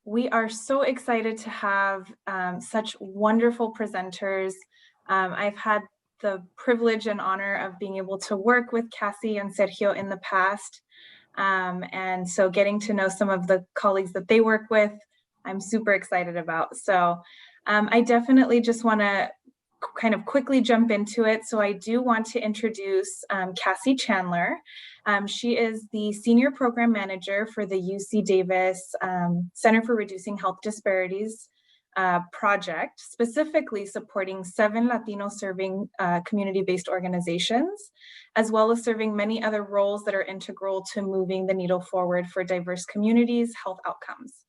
We are so excited to have such wonderful presenters. I've had the privilege and honor of being able to work with Cassie and Sergio in the past. And so getting to know some of the colleagues that they work with, I'm super excited about. So I definitely just want to kind of quickly jump into it. So I do want to introduce Cassie Chandler. She is the Senior Program Manager for the UC Davis Center for Reducing Health Disparities project, specifically supporting 7 Latino serving community-based organizations, as well as serving many other roles that are integral to moving the needle forward for diverse communities' health outcomes.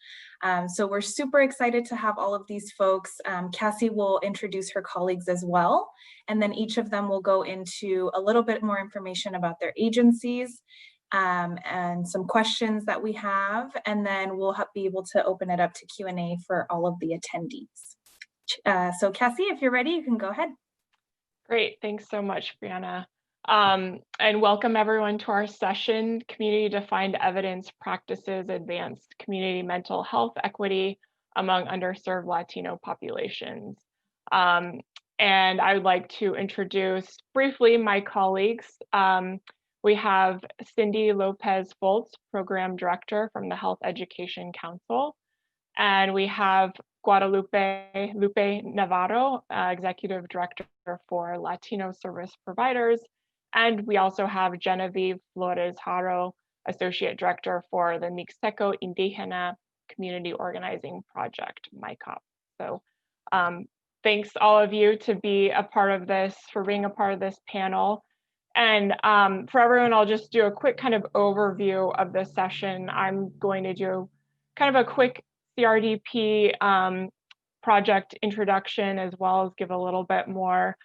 So we're super excited to have all of these folks. Cassie will introduce her colleagues as well, and then each of them will go into a little bit more information about their agencies and some questions that we have, and then we'll be able to open it up to Q&A for all of the attendees. So Cassie, if you're ready, you can go ahead. Great, thanks so much, Brianna. And welcome everyone to our session, Community-Defined Evidence Practices Advanced Community Mental Health Equity Among Underserved Latino Populations. And I would like to introduce briefly my colleagues. We have Cindy Lopez Foltz, Program Director from the Health Education Council. And we have Guadalupe Lupe Navarro, Executive Director for Latino Service Providers. And we also have Genevieve Flores-Haro, Associate Director for the Mixteco Indígena Community Organizing Project, MICOP. So thanks all of you to be a part of this, for being a part of this panel. And for everyone, I'll just do a quick kind of overview of this session. I'm going to do kind of a quick CRDP project introduction, as well as give a little bit more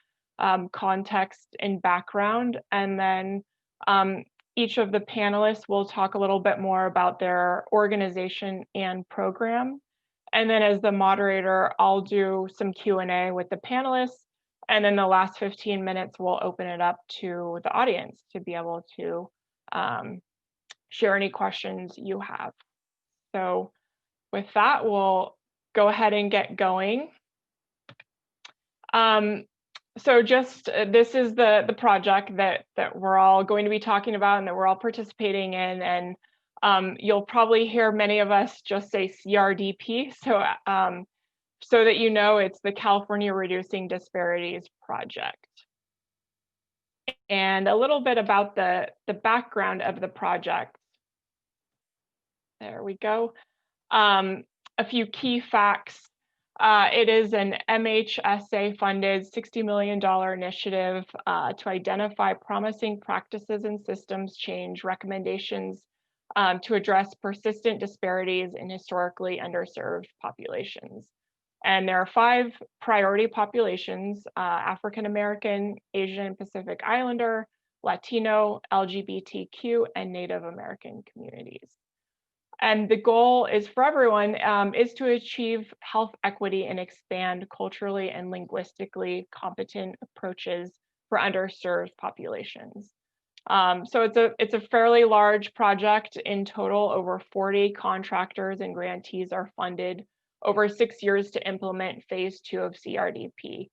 context and background. And then each of the panelists will talk a little bit more about their organization and program. And then as the moderator, I'll do some Q&A with the panelists. And then the last 15 minutes, we'll open it up to the audience to be able to share any questions you have. So with that, we'll go ahead and get going. So just this is the project that we're all going to be talking about and that we're all participating in. And you'll probably hear many of us just say CRDP. So that you know, it's the California Reducing Disparities Project. And a little bit about the background of the project. There we go. A few key facts. It is an MHSA-funded $60 million initiative to identify promising practices and systems change recommendations to address persistent disparities in historically underserved populations. And there are 5 priority populations: African American, Asian and Pacific Islander, Latino, LGBTQ, and Native American communities. And the goal is for everyone is to achieve health equity and expand culturally and linguistically competent approaches for underserved populations. So it's a fairly large project. In total, over 40 contractors and grantees are funded over 6 years to implement phase 2 of CRDP.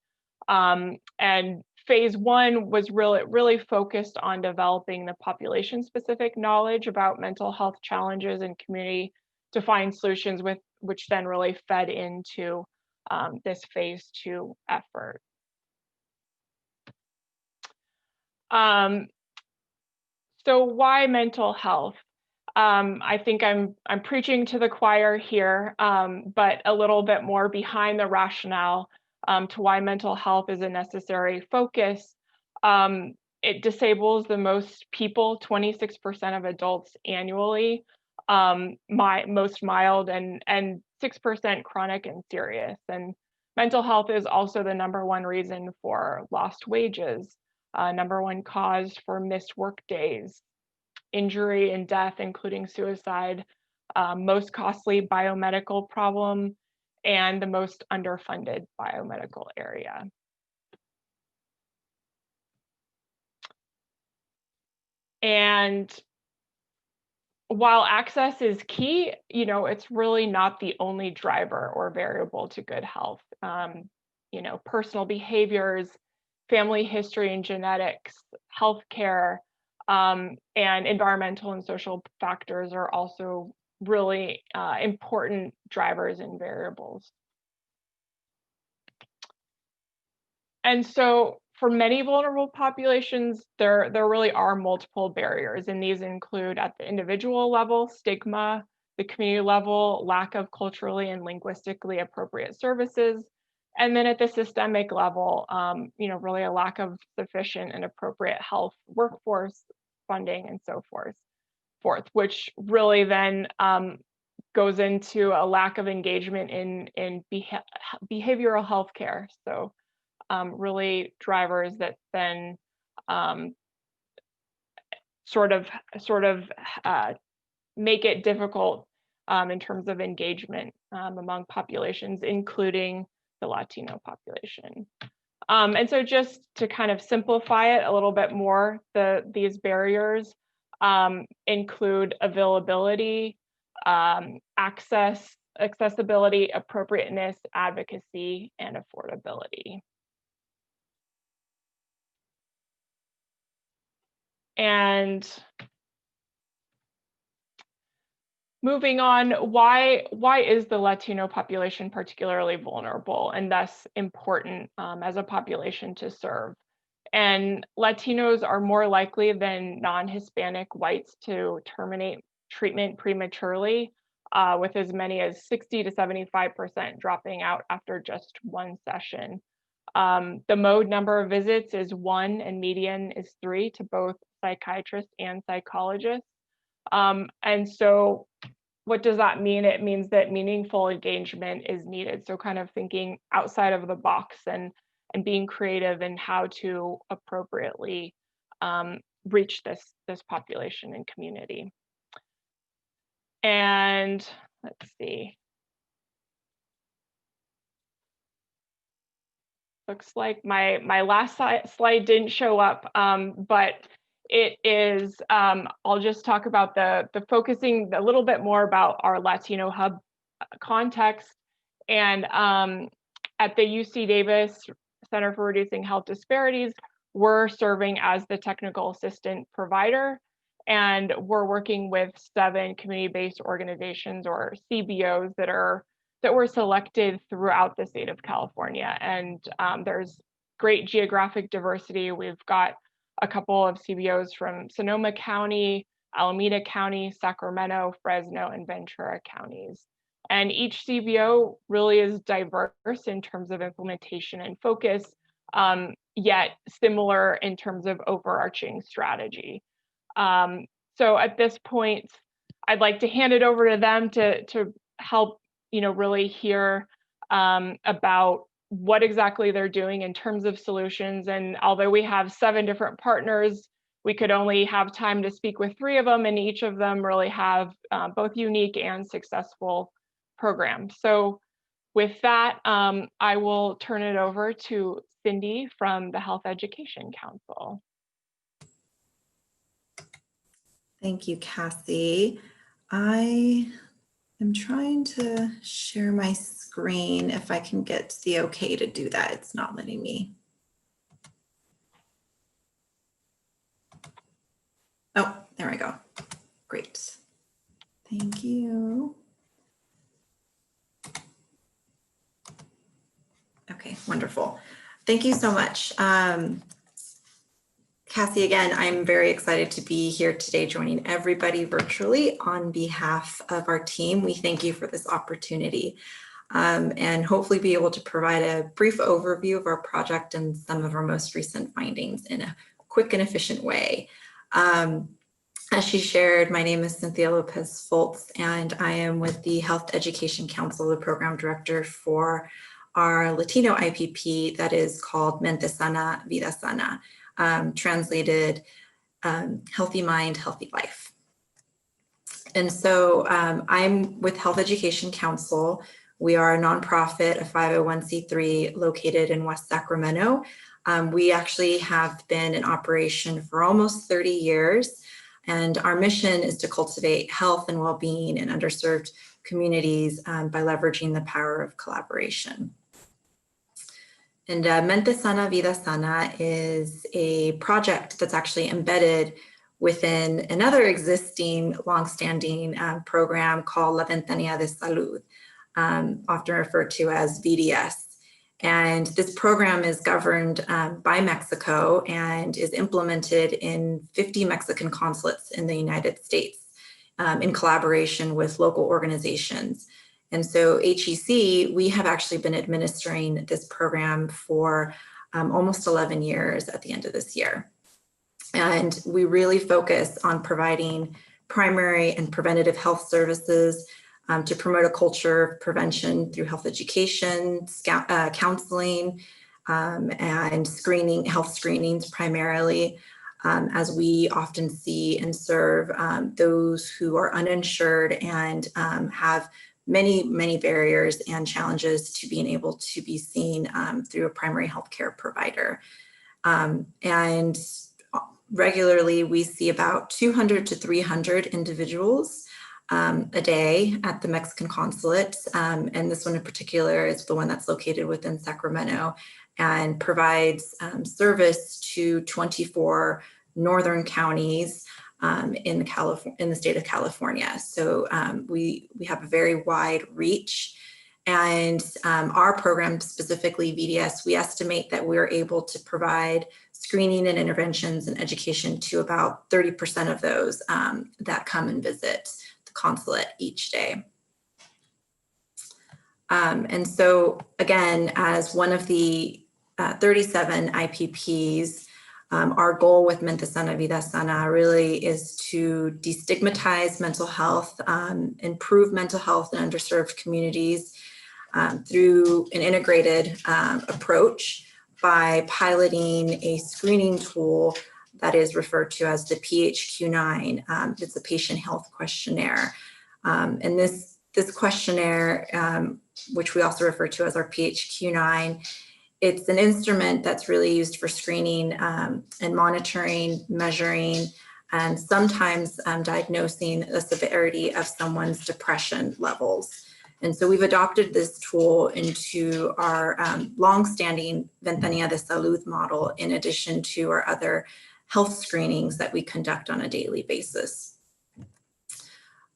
And phase 1 was really focused on developing the population-specific knowledge about mental health challenges and community-defined solutions, which then really fed into this phase 2 effort. So why mental health? I think I'm preaching to the choir here, but a little bit more behind the rationale to why mental health is a necessary focus. It disables the most people, 26% of adults annually, most mild, and 6% chronic and serious. And mental health is also the #1 reason for lost wages, #1 cause for missed work days, injury and death, including suicide, most costly biomedical problem, and the most underfunded biomedical area. And while access is key, you know, it's really not the only driver or variable to good health. You know, personal behaviors, family history and genetics, healthcare, and environmental and social factors are also really important drivers and variables. And so for many vulnerable populations, there really are multiple barriers, and these include at the individual level, stigma, the community level, lack of culturally and linguistically appropriate services, and then at the systemic level, you know, really a lack of sufficient and appropriate health workforce funding and so forth, which really then goes into a lack of engagement in behavioral health care. So really drivers that then sort of make it difficult in terms of engagement among populations, including the Latino population. And so just to kind of simplify it a little bit more, these barriers include availability, access, accessibility, appropriateness, advocacy, and affordability. And moving on, why is the Latino population particularly vulnerable and thus important as a population to serve? And Latinos are more likely than non-Hispanic whites to terminate treatment prematurely, with as many as 60 to 75% dropping out after just one session. The mode number of visits is 1 and median is 3 to both psychiatrists and psychologists. And so what does that mean? It means that meaningful engagement is needed. So kind of thinking outside of the box and being creative in how to appropriately reach this population and community. And let's see. Looks like my last slide didn't show up, but it is, I'll just talk about the focusing a little bit more about our Latino Hub context. And at the UC Davis Center for Reducing Health Disparities, we're serving as the technical assistant provider, and we're working with 7 community-based organizations or CBOs that were selected throughout the state of California. And there's great geographic diversity. We've got a couple of CBOs from Sonoma County, Alameda County, Sacramento, Fresno, and Ventura counties. And each CBO really is diverse in terms of implementation and focus, yet similar in terms of overarching strategy. So at this point, I'd like to hand it over to them to help, you know, really hear about what exactly they're doing in terms of solutions. And although we have 7 different partners, we could only have time to speak with 3 of them, and each of them really have both unique and successful programs. So with that, I will turn it over to Cindy from the Health Education Council. Thank you, Cassie. I am trying to share my screen. If I can get the okay to do that, it's not letting me. Oh, there we go. Great. Thank you. Okay, wonderful. Thank you so much. Cassie, again, I'm very excited to be here today joining everybody virtually on behalf of our team. We thank you for this opportunity and hopefully be able to provide a brief overview of our project and some of our most recent findings in a quick and efficient way. As she shared, my name is Cynthia Lopez Fultz, and I am with the Health Education Council, the program director for our Latino IPP that is called Mente Sana, Vida Sana. Translated, healthy mind, healthy life. And so I'm with Health Education Council. We are a nonprofit, a 501c3 located in West Sacramento. We actually have been in operation for almost 30 years. And our mission is to cultivate health and well-being in underserved communities by leveraging the power of collaboration. And Mente Sana, Vida Sana is a project that's actually embedded within another existing longstanding program called La Ventanilla de Salud, often referred to as VDS. And this program is governed by Mexico and is implemented in 50 Mexican consulates in the United States in collaboration with local organizations. And so HEC, we have actually been administering this program for almost 11 years at the end of this year. And we really focus on providing primary and preventative health services to promote a culture of prevention through health education, counseling, and screening, health screenings primarily, as we often see and serve those who are uninsured and have many barriers and challenges to being able to be seen through a primary healthcare provider. And regularly, we see about 200 to 300 individuals a day at the Mexican consulate. And this one in particular is the one that's located within Sacramento and provides service to 24 northern counties in the state of California. So we have a very wide reach. And our program, specifically VDS, we estimate that we're able to provide screening and interventions and education to about 30% of those that come and visit the consulate each day. And so again, as one of the 37 IPPs, our goal with Mente Sana, Vida Sana really is to destigmatize mental health, improve mental health in underserved communities through an integrated approach by piloting a screening tool that is referred to as the PHQ-9. It's a patient health questionnaire. And this questionnaire, which we also refer to as our PHQ-9, it's an instrument that's really used for screening and monitoring, measuring, and sometimes diagnosing the severity of someone's depression levels. And so we've adopted this tool into our longstanding Ventanilla de Salud model, in addition to our other health screenings that we conduct on a daily basis.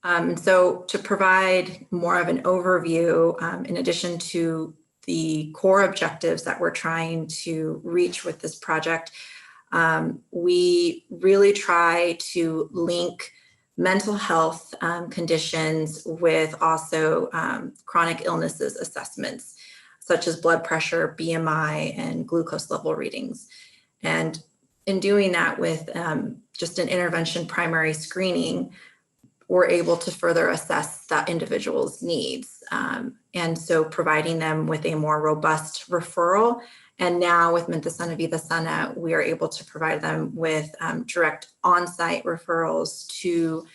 So to provide more of an overview, in addition to the core objectives that we're trying to reach with this project, we really try to link mental health conditions with also chronic illnesses assessments, such as blood pressure, BMI, and glucose level readings. And in doing that with just an intervention primary screening, we're able to further assess that individual's needs. And so providing them with a more robust referral. And now with Mente Sana, Vida Sana, we are able to provide them with direct on-site referrals to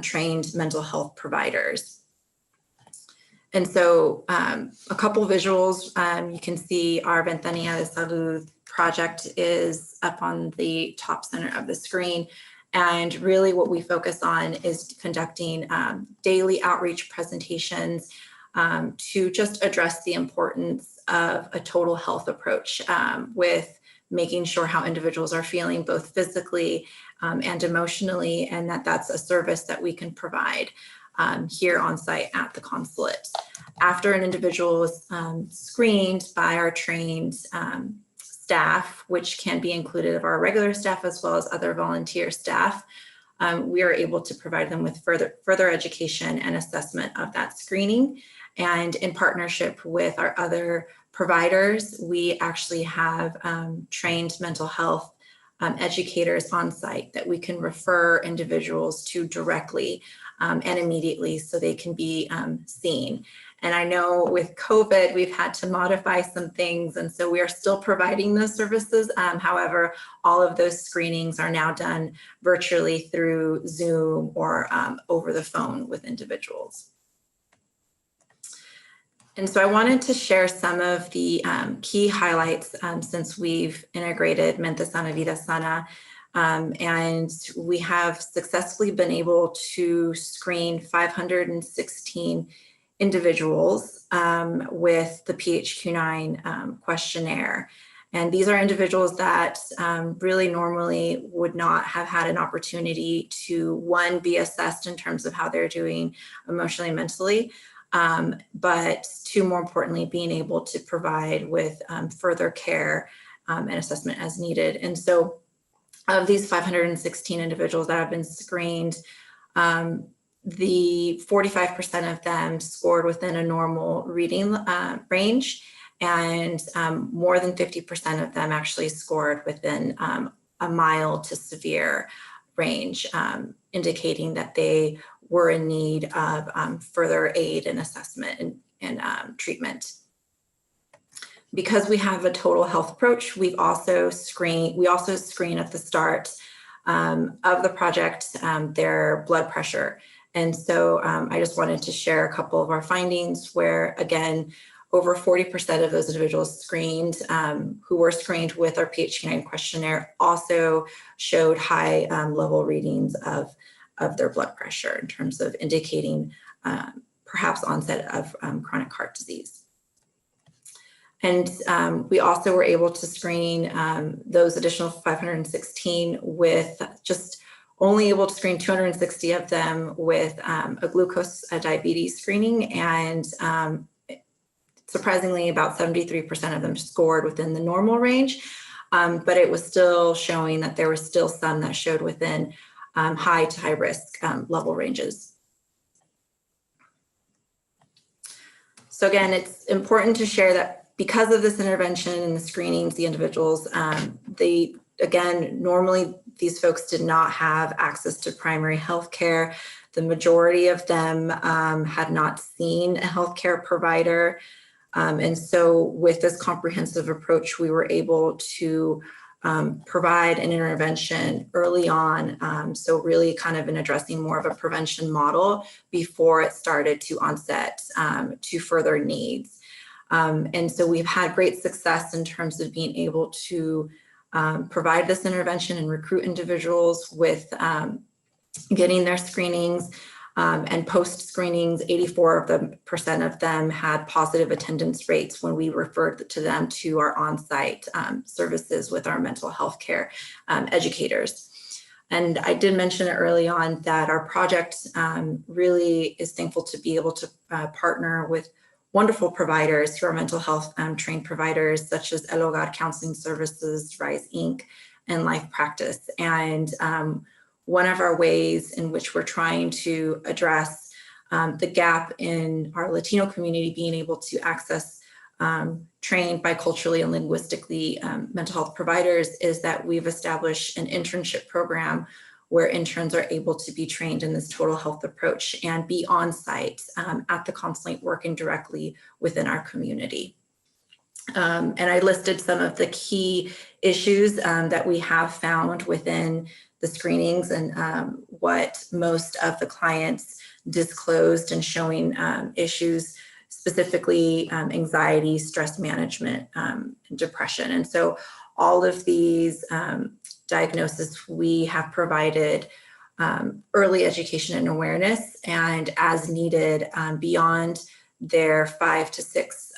trained mental health providers. And so a couple visuals, you can see our Ventanilla de Salud project is up on the top center of the screen. And really what we focus on is conducting daily outreach presentations to just address the importance of a total health approach with making sure how individuals are feeling both physically and emotionally, and that's a service that we can provide here on site at the consulate. After an individual is screened by our trained staff, which can be included of our regular staff as well as other volunteer staff, we are able to provide them with further education and assessment of that screening. And in partnership with our other providers, we actually have trained mental health educators on site that we can refer individuals to directly and immediately so they can be seen. And I know with COVID, we've had to modify some things, and so we are still providing those services. However, all of those screenings are now done virtually through Zoom or over the phone with individuals. And so I wanted to share some of the key highlights since we've integrated Mente Sana, Vida Sana. And we have successfully been able to screen 516 individuals with the PHQ-9 questionnaire. And these are individuals that really normally would not have had an opportunity to, one, be assessed in terms of how they're doing emotionally and mentally, but two, more importantly, being able to provide with further care and assessment as needed. And so of these 516 individuals that have been screened, the 45% of them scored within a normal reading range, and more than 50% of them actually scored within a mild to severe range, indicating that they were in need of further aid and assessment and treatment. Because we have a total health approach, we also screen at the start of the project their blood pressure. And so I just wanted to share a couple of our findings where, again, over 40% of those individuals screened who were screened with our PHQ-9 questionnaire also showed high level readings of their blood pressure in terms of indicating perhaps onset of chronic heart disease. And we also were able to screen those additional 516 with just only able to screen 260 of them with a glucose diabetes screening, and surprisingly about 73% of them scored within the normal range, but it was still showing that there were still some that showed within high to high risk level ranges. So again, it's important to share that because of this intervention and the screenings, the individuals, normally these folks did not have access to primary health care. The majority of them had not seen a healthcare provider. And so with this comprehensive approach, we were able to provide an intervention early on. So really kind of in addressing more of a prevention model before it started to onset to further needs. And so we've had great success in terms of being able to provide this intervention and recruit individuals with getting their screenings and post screenings. 84% of them had positive attendance rates when we referred to them to our on-site services with our mental health care educators. And I did mention it early on that our project really is thankful to be able to partner with wonderful providers who are mental health trained providers, such as El Hogar Counseling Services, Rise Inc., and Life Practice. And one of our ways in which we're trying to address the gap in our Latino community being able to access trained biculturally and linguistically mental health providers is that we've established an internship program where interns are able to be trained in this total health approach and be on site at the consulate working directly within our community. And I listed some of the key issues that we have found within the screenings and what most of the clients disclosed and showing issues, specifically anxiety, stress management, and depression. And so all of these diagnosis, we have provided early education and awareness, and as needed beyond their 5 to 6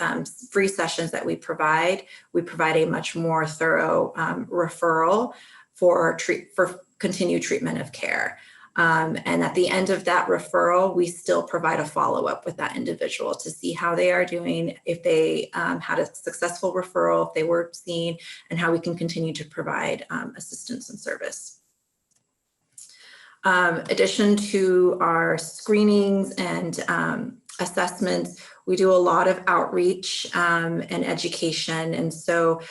free sessions that we provide a much more thorough referral for continued treatment of care. And at the end of that referral, we still provide a follow-up with that individual to see how they are doing, if they had a successful referral, if they were seen, and how we can continue to provide assistance and service. Addition to our screenings and assessments, we do a lot of outreach and education. And so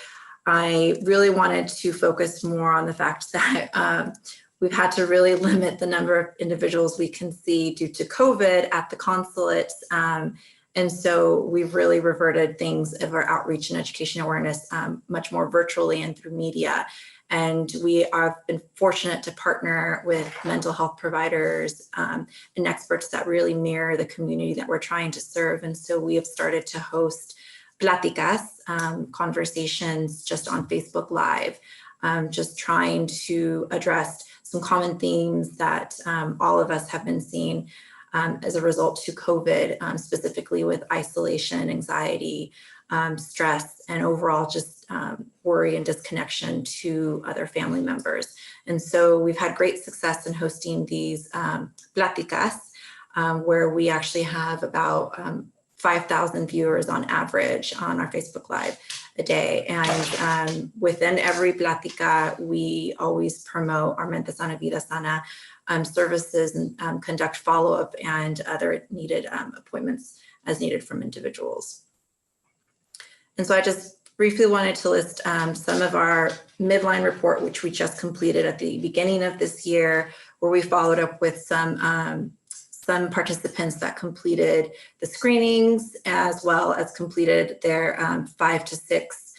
I really wanted to focus more on the fact that we've had to really limit the number of individuals we can see due to COVID at the consulates. And so we've really reverted things of our outreach and education awareness much more virtually and through media. And we have been fortunate to partner with mental health providers and experts that really mirror the community that we're trying to serve. And so we have started to host pláticas, conversations just on Facebook Live. just trying to address some common themes that all of us have been seeing as a result to COVID, specifically with isolation, anxiety, stress, and overall just worry and disconnection to other family members. And so we've had great success in hosting these pláticas, where we actually have about 5,000 viewers on average on our Facebook Live a day. And within every plática, we always promote our Mente Sana, Vida Sana services and conduct follow-up and other needed appointments as needed from individuals. And so I just briefly wanted to list some of our midline report, which we just completed at the beginning of this year, where we followed up with some participants that completed the screenings as well as completed their 5 to 6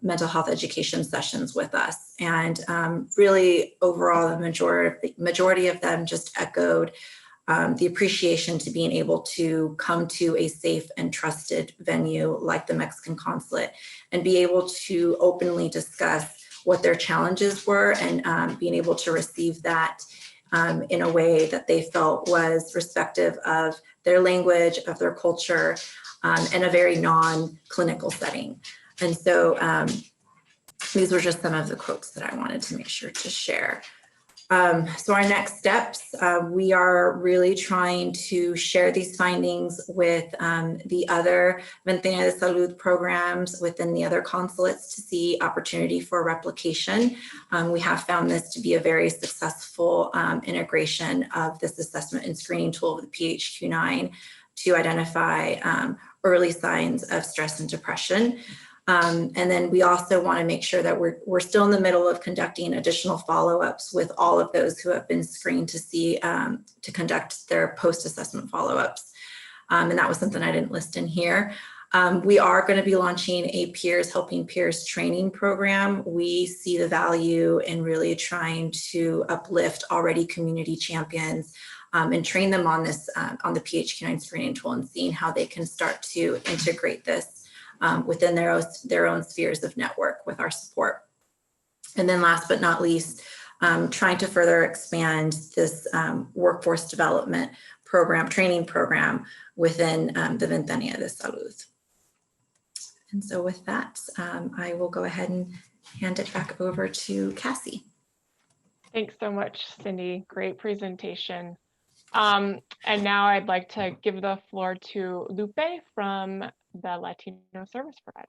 mental health education sessions with us. And really overall, the majority of them just echoed the appreciation to being able to come to a safe and trusted venue like the Mexican consulate and be able to openly discuss what their challenges were and being able to receive that in a way that they felt was respective of their language, of their culture, in a very non-clinical setting. And so these were just some of the quotes that I wanted to make sure to share. So our next steps, we are really trying to share these findings with the other Ventana de Salud programs within the other consulates to see opportunity for replication. We have found this to be a very successful integration of this assessment and screening tool of the PHQ-9 to identify early signs of stress and depression. And then we also want to make sure that we're still in the middle of conducting additional follow-ups with all of those who have been screened to see, to conduct their post-assessment follow-ups. And that was something I didn't list in here. We are going to be launching a Helping Peers training program. We see the value in really trying to uplift already community champions and train them on this, on the PHQ-9 screening tool and seeing how they can start to integrate this within their own spheres of network with our support. And then last but not least, trying to further expand this workforce development program, training program within the Ventanilla de Salud. And so with that, I will go ahead and hand it back over to Cassie. Thanks so much, Cindy. Great presentation. And now I'd like to give the floor to Lupe from the Latino service provider.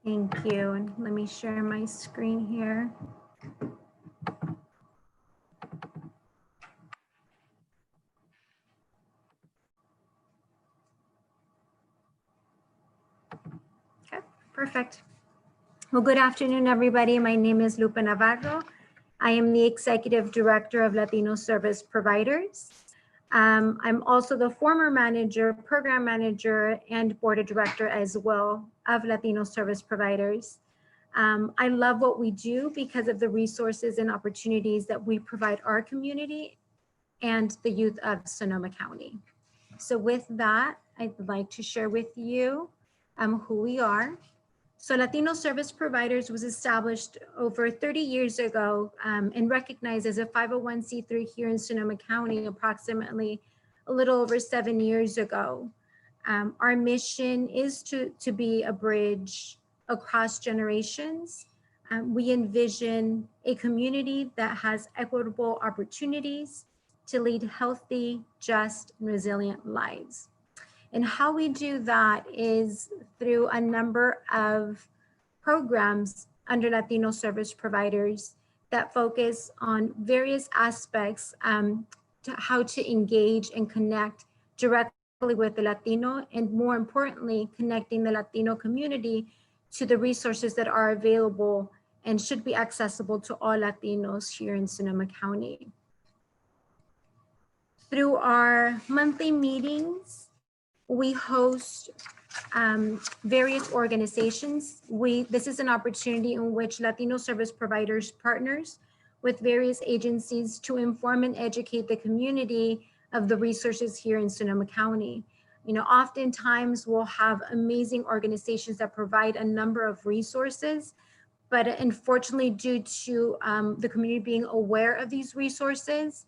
Thank you. And let me share my screen here. Okay, perfect. Well, good afternoon, everybody. My name is Lupe Navarro. I am the Executive Director of Latino Service Providers. I'm also the former manager, program manager, and board of director as well of Latino Service Providers. I love what we do because of the resources and opportunities that we provide our community and the youth of Sonoma County. So with that, I'd like to share with you who we are. So Latino Service Providers was established over 30 years ago and recognized as a 501c3 here in Sonoma County approximately a little over 7 years ago. Our mission is to be a bridge across generations. We envision a community that has equitable opportunities to lead healthy, just, and resilient lives. And how we do that is through a number of programs under Latino Service Providers that focus on various aspects to how to engage and connect directly with the Latino, and more importantly, connecting the Latino community to the resources that are available and should be accessible to all Latinos here in Sonoma County. Through our monthly meetings, we host various organizations. This is an opportunity in which Latino Service Providers partners with various agencies to inform and educate the community of the resources here in Sonoma County. You know, oftentimes we'll have amazing organizations that provide a number of resources, but unfortunately, due to the community being aware of these resources,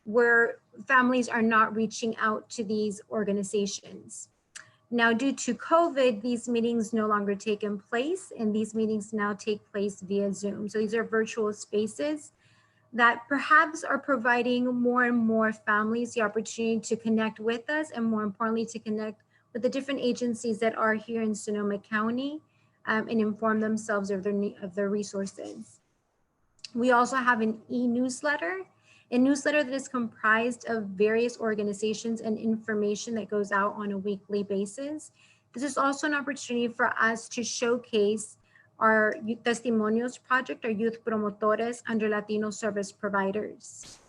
where families are not reaching out to these organizations. Now, due to COVID, these meetings no longer take place, and these meetings now take place via Zoom. So these are virtual spaces that perhaps are providing more and more families the opportunity to connect with us, and more importantly, to connect with the different agencies that are here in Sonoma County and inform themselves of their resources. We also have an e-newsletter, a newsletter that is comprised of various organizations and information that goes out on a weekly basis. This is also an opportunity for us to showcase our Youth Testimonios project, our youth promotores under Latino service providers.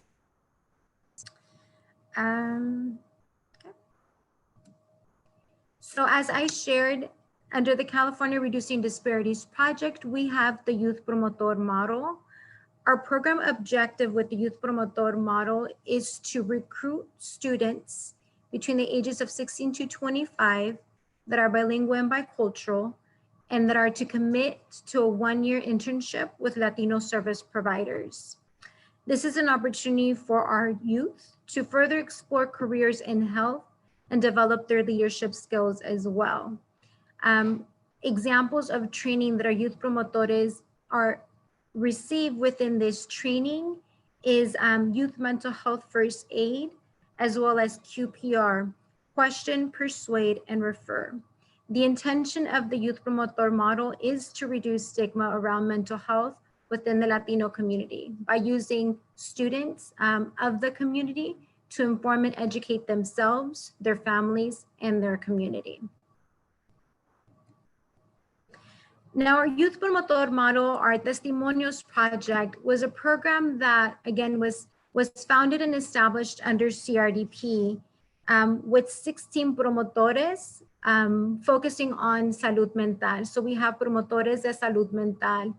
So as I shared, under the California Reducing Disparities project, we have the Youth Promotor model. Our program objective with the Youth Promotor model is to recruit students between the ages of 16 to 25 that are bilingual and bicultural, and that are to commit to a one-year internship with Latino service providers. This is an opportunity for our youth to further explore careers in health and develop their leadership skills as well. Examples of training that our youth promotores are receive within this training is youth mental health first aid, as well as QPR, question, persuade, and refer. The intention of the Youth Promotor model is to reduce stigma around mental health within the Latino community by using students of the community to inform and educate themselves, their families, and their community. Now, our Youth Promotor model, our Testimonios project, was a program that, again, was founded and established under CRDP with 16 promotores focusing on salud mental. So we have promotores de salud mental.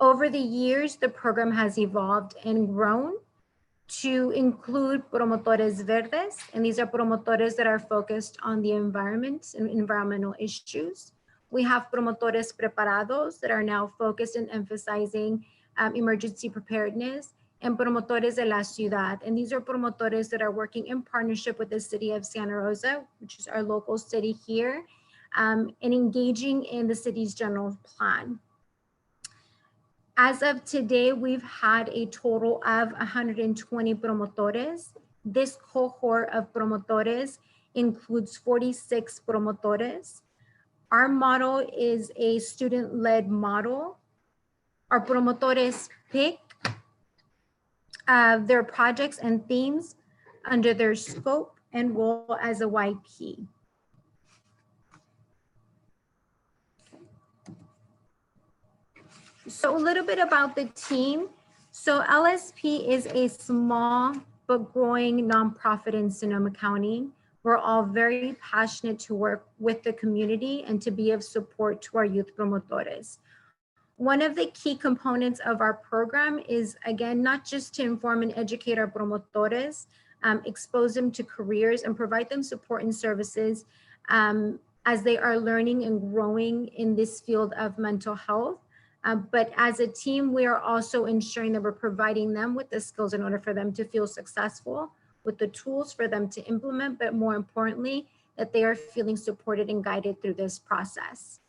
Over the years, the program has evolved and grown to include promotores verdes, and these are promotores that are focused on the environment and environmental issues. We have promotores preparados that are now focused in emphasizing emergency preparedness, and promotores de la ciudad. And these are promotores that are working in partnership with the city of Santa Rosa, which is our local city here, and engaging in the city's general plan. As of today, we've had a total of 120 promotores. This cohort of promotores includes 46 promotores. Our model is a student-led model. Our promotores pick their projects and themes under their scope and role as a YP. So a little bit about the team. So LSP is a small but growing nonprofit in Sonoma County. We're all very passionate to work with the community and to be of support to our youth promotores. One of the key components of our program is, again, not just to inform and educate our promotores, expose them to careers and provide them support and services as they are learning and growing in this field of mental health. But as a team, we are also ensuring that we're providing them with the skills in order for them to feel successful, with the tools for them to implement, but more importantly, that they are feeling supported and guided through this process.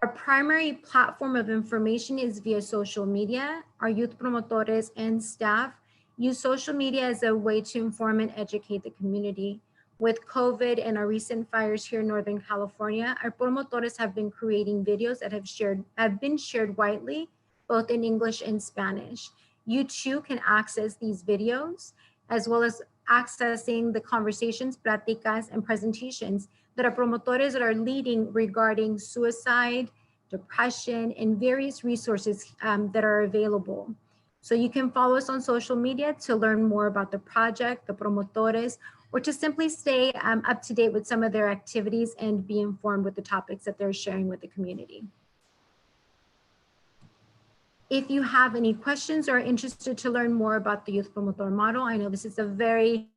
Our primary platform of information is via social media. Our youth promotores and staff use social media as a way to inform and educate the community. With COVID and our recent fires here in Northern California, our promotores have been creating videos that have been shared widely, both in English and Spanish. You too can access these videos, as well as accessing the conversations, pláticas, and presentations that are promotores that are leading regarding suicide, depression, and various resources that are available. So you can follow us on social media to learn more about the project, the promotores, or to simply stay up to date with some of their activities and be informed with the topics that they're sharing with the community. If you have any questions or are interested to learn more about the Youth Promotor model, I know this is a very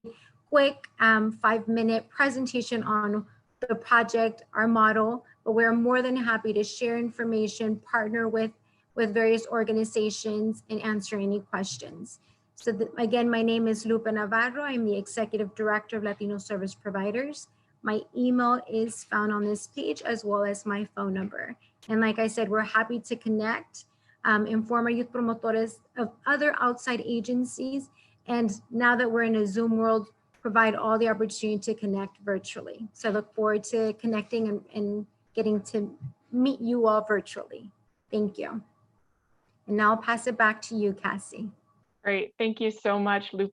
quick 5-minute presentation on the project, our model, but we're more than happy to share information, partner with various organizations, and answer any questions. So again, my name is Lupe Navarro. I'm the Executive Director of Latino Service Providers. My email is found on this page, as well as my phone number. And like I said, we're happy to connect, inform our youth promotores of other outside agencies. And now that we're in a Zoom world, provide all the opportunity to connect virtually. So I look forward to connecting and getting to meet you all virtually. Thank you. And now I'll pass it back to you, Cassie. Great, thank you so much, Lupe.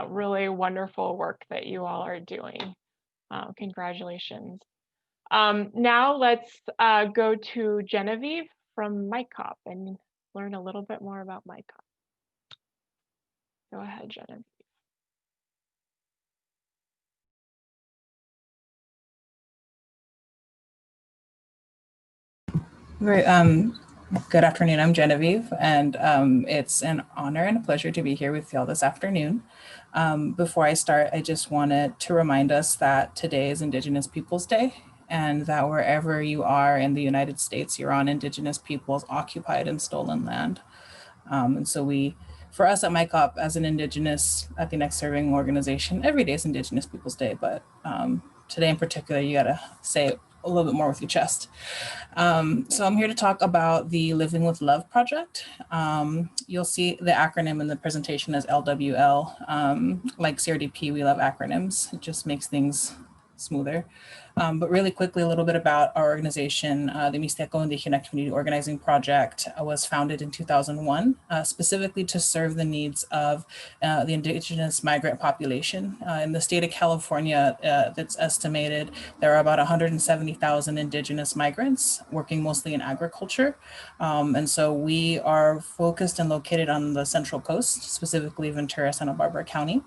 Really wonderful work that you all are doing. Congratulations. Now let's go to Genevieve from MyCop and learn a little bit more about MyCop. Go ahead, Genevieve. Great. Good afternoon, I'm Genevieve, and it's an honor and a pleasure to be here with y'all this afternoon. Before I start, I just wanted to remind us that today is Indigenous Peoples Day, and that wherever you are in the United States, you're on Indigenous peoples occupied and stolen land. And so for us at MyCop, as an Indigenous Latinx serving organization, every day is Indigenous Peoples Day, but today in particular, you gotta say it a little bit more with your chest. So I'm here to talk about the Living with Love project. You'll see the acronym in the presentation as LWL. Like CRDP, we love acronyms. It just makes things smoother. But really quickly, a little bit about our organization. The Mixteco Indígena Community Organizing Project was founded in 2001, specifically to serve the needs of the indigenous migrant population. In the state of California, that's estimated there are about 170,000 indigenous migrants working mostly in agriculture. And so we are focused and located on the Central Coast, specifically Ventura, Santa Barbara County.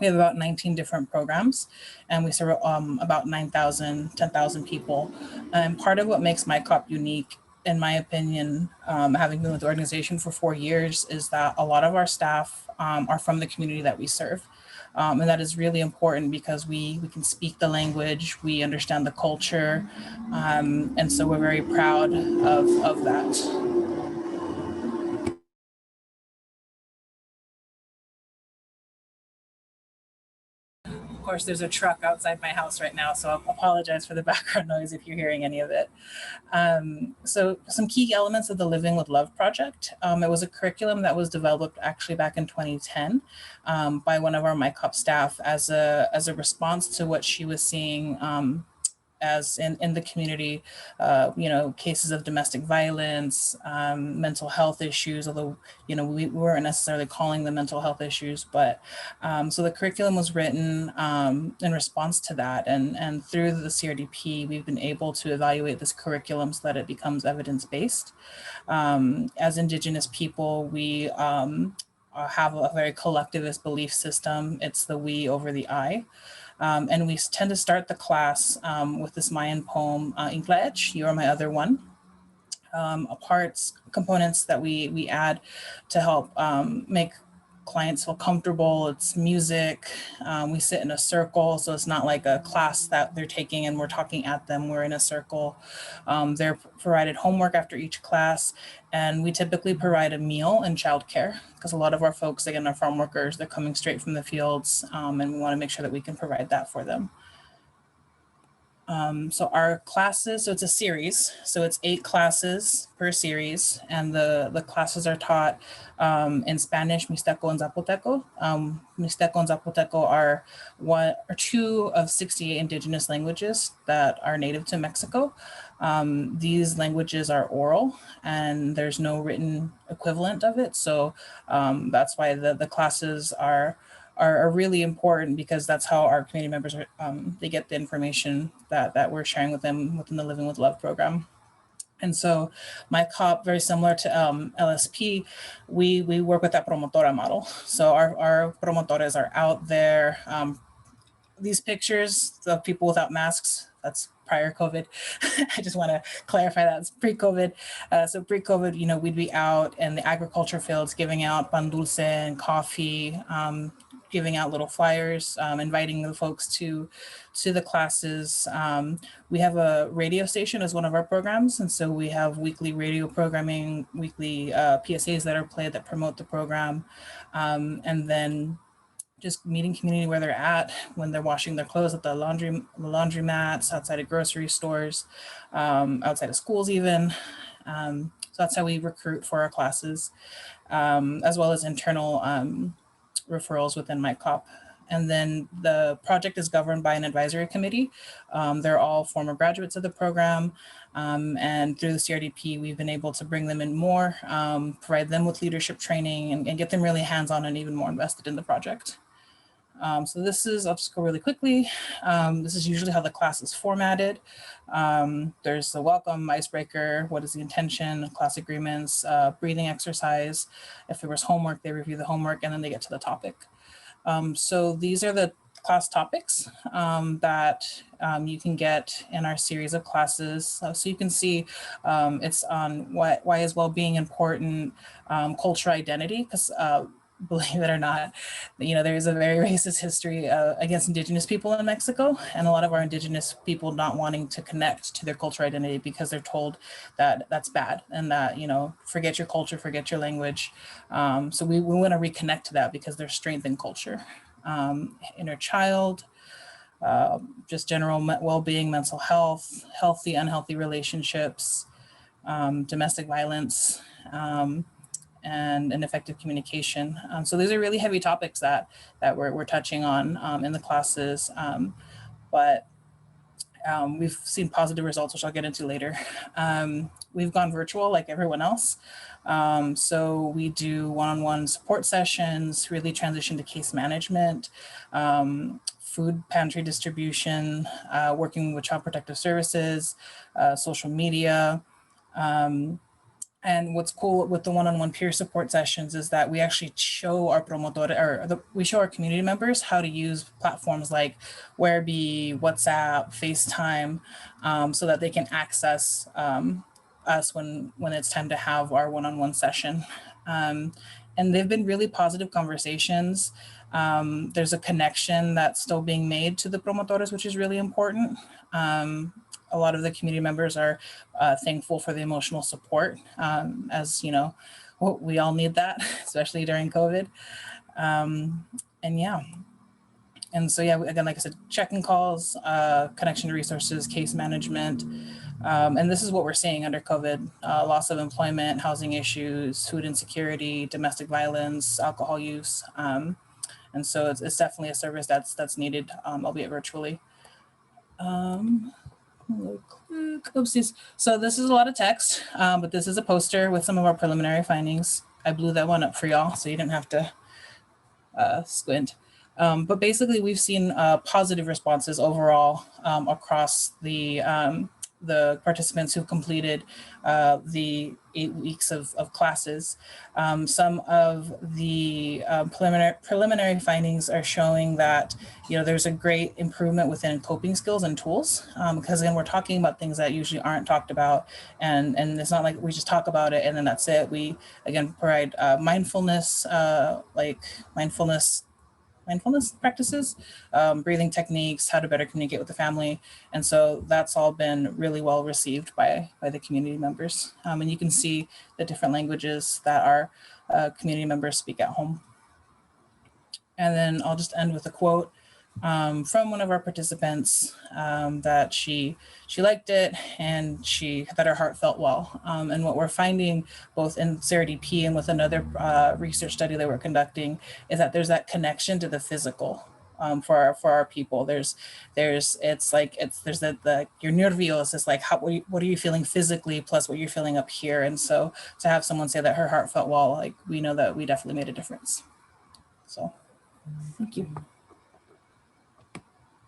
We have about 19 different programs, and we serve about 10,000 people. And part of what makes MyCop unique, in my opinion, having been with the organization for 4 years, is that a lot of our staff are from the community that we serve. And that is really important because we can speak the language, we understand the culture, and so we're very proud of that. Of course, there's a truck outside my house right now, so I'll apologize for the background noise if you're hearing any of it. So some key elements of the Living with Love project. It was a curriculum that was developed actually back in 2010 by one of our MyCop staff as a response to what she was seeing as in the community, cases of domestic violence, mental health issues, although, we weren't necessarily calling them mental health issues, but so the curriculum was written in response to that. And through the CRDP, we've been able to evaluate this curriculum so that it becomes evidence-based. As Indigenous people, we have a very collectivist belief system. It's the we over the I. And we tend to start the class with this Mayan poem, Inglech, You Are My Other One. Components that we add to help make clients feel comfortable. It's music. We sit in a circle, so it's not like a class that they're taking and we're talking at them. We're in a circle. They're provided homework after each class, and we typically provide a meal and childcare because a lot of our folks, again, are farm workers. They're coming straight from the fields, and we want to make sure that we can provide that for them. So our classes, so it's a series, so it's 8 classes per series, and the classes are taught in Spanish, Mixteco, and Zapoteco. Mixteco and Zapoteco are 2 of 68 indigenous languages that are native to Mexico. These languages are oral, and there's no written equivalent of it, so that's why the classes are really important, because that's how our community members are, they get the information that we're sharing with them within the Living with Love program. And so MyCop, very similar to LSP, we work with that promotora model. So our promotores are out there. These pictures of people without masks, that's prior COVID. I just want to clarify that it's pre-COVID. So pre-COVID, we'd be out in the agriculture fields giving out pan dulce and coffee, giving out little flyers, inviting the folks to the classes. We have a radio station as one of our programs. And so we have weekly radio programming, weekly PSAs that are played that promote the program. And then just meeting community where they're at when they're washing their clothes at the laundromats, outside of grocery stores, outside of schools even. So that's how we recruit for our classes, as well as internal referrals within MyCop. And then the project is governed by an advisory committee. They're all former graduates of the program. And through the CRDP, we've been able to bring them in more, provide them with leadership training and get them really hands-on and even more invested in the project. So this is, I'll just go really quickly. This is usually how the class is formatted. There's the welcome, icebreaker, what is the intention, class agreements, breathing exercise. If there was homework, they review the homework and then they get to the topic. So these are the class topics that you can get in our series of classes. So you can see it's on why is well-being important, cultural identity, because believe it or not, there is a very racist history against Indigenous people in Mexico, and a lot of our Indigenous people not wanting to connect to their cultural identity because they're told that that's bad and that, forget your culture, forget your language. So we want to reconnect to that because there's strength in culture. Inner child, just general well-being, mental health, healthy, unhealthy relationships, domestic violence, and effective communication. So these are really heavy topics that we're touching on in the classes, but we've seen positive results, which I'll get into later. We've gone virtual like everyone else. So we do one-on-one support sessions, really transition to case management, food pantry distribution, working with Child Protective Services, social media. And what's cool with the one-on-one peer support sessions is that we actually show our we show our community members how to use platforms like Wherebee, WhatsApp, FaceTime, so that they can access us when it's time to have our one-on-one session. And they've been really positive conversations. There's a connection that's still being made to the promotores, which is really important. A lot of the community members are thankful for the emotional support, as we all need that, especially during COVID. And so again, like I said, check-in calls, connection to resources, case management. And this is what we're seeing under COVID: loss of employment, housing issues, food insecurity, domestic violence, alcohol use. And so it's definitely a service that's needed, albeit virtually. Oopsies. So this is a lot of text, but this is a poster with some of our preliminary findings. I blew that one up for y'all, so you didn't have to squint. But basically, we've seen positive responses overall across the participants who completed the 8 weeks of classes. Some of the preliminary findings are showing that there's a great improvement within coping skills and tools, because again, we're talking about things that usually aren't talked about, and it's not like we just talk about it and then that's it. We again provide mindfulness practices, breathing techniques, how to better communicate with the family. And so that's all been really well received by the community members. And you can see the different languages that our community members speak at home. And then I'll just end with a quote from one of our participants, that she liked it and that her heart felt well. And what we're finding both in CRDP and with another research study that we're conducting is that there's that connection to the physical for our people. There's your nervios is like, what are you feeling physically plus what you're feeling up here. And so to have someone say that her heart felt well, like we know that we definitely made a difference. So thank you.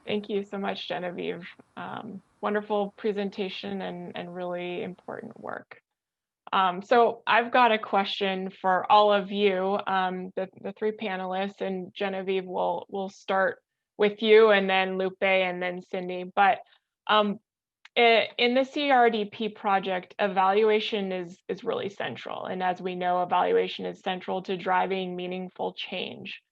Thank you so much, Genevieve. Wonderful presentation and really important work. So I've got a question for all of you, the three panelists, and Genevieve, we'll start with you, and then Lupe, and then Cindy. But in the CRDP project, evaluation is really central. And as we know, evaluation is central to driving meaningful change.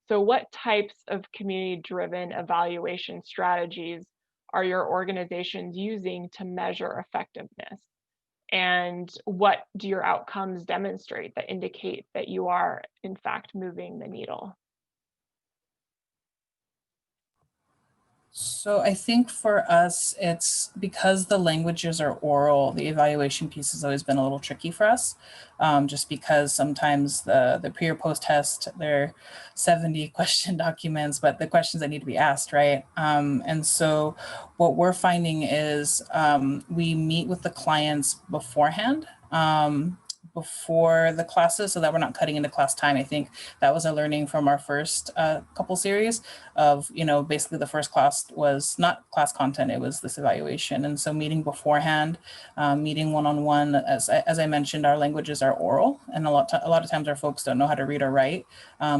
So what types of community-driven evaluation strategies are your organizations using to measure effectiveness? And what do your outcomes demonstrate that indicate that you are, in fact, moving the needle? So I think for us, it's because the languages are oral, the evaluation piece has always been a little tricky for us, just because sometimes the pre or post test, they're 70 question documents, but the questions that need to be asked, right? And so what we're finding is we meet with the clients beforehand, before the classes, so that we're not cutting into class time. I think that was a learning from our first couple series of, basically the first class was not class content, it was this evaluation. And so meeting beforehand, meeting one-on-one, as I mentioned, our languages are oral, and a lot of times our folks don't know how to read or write.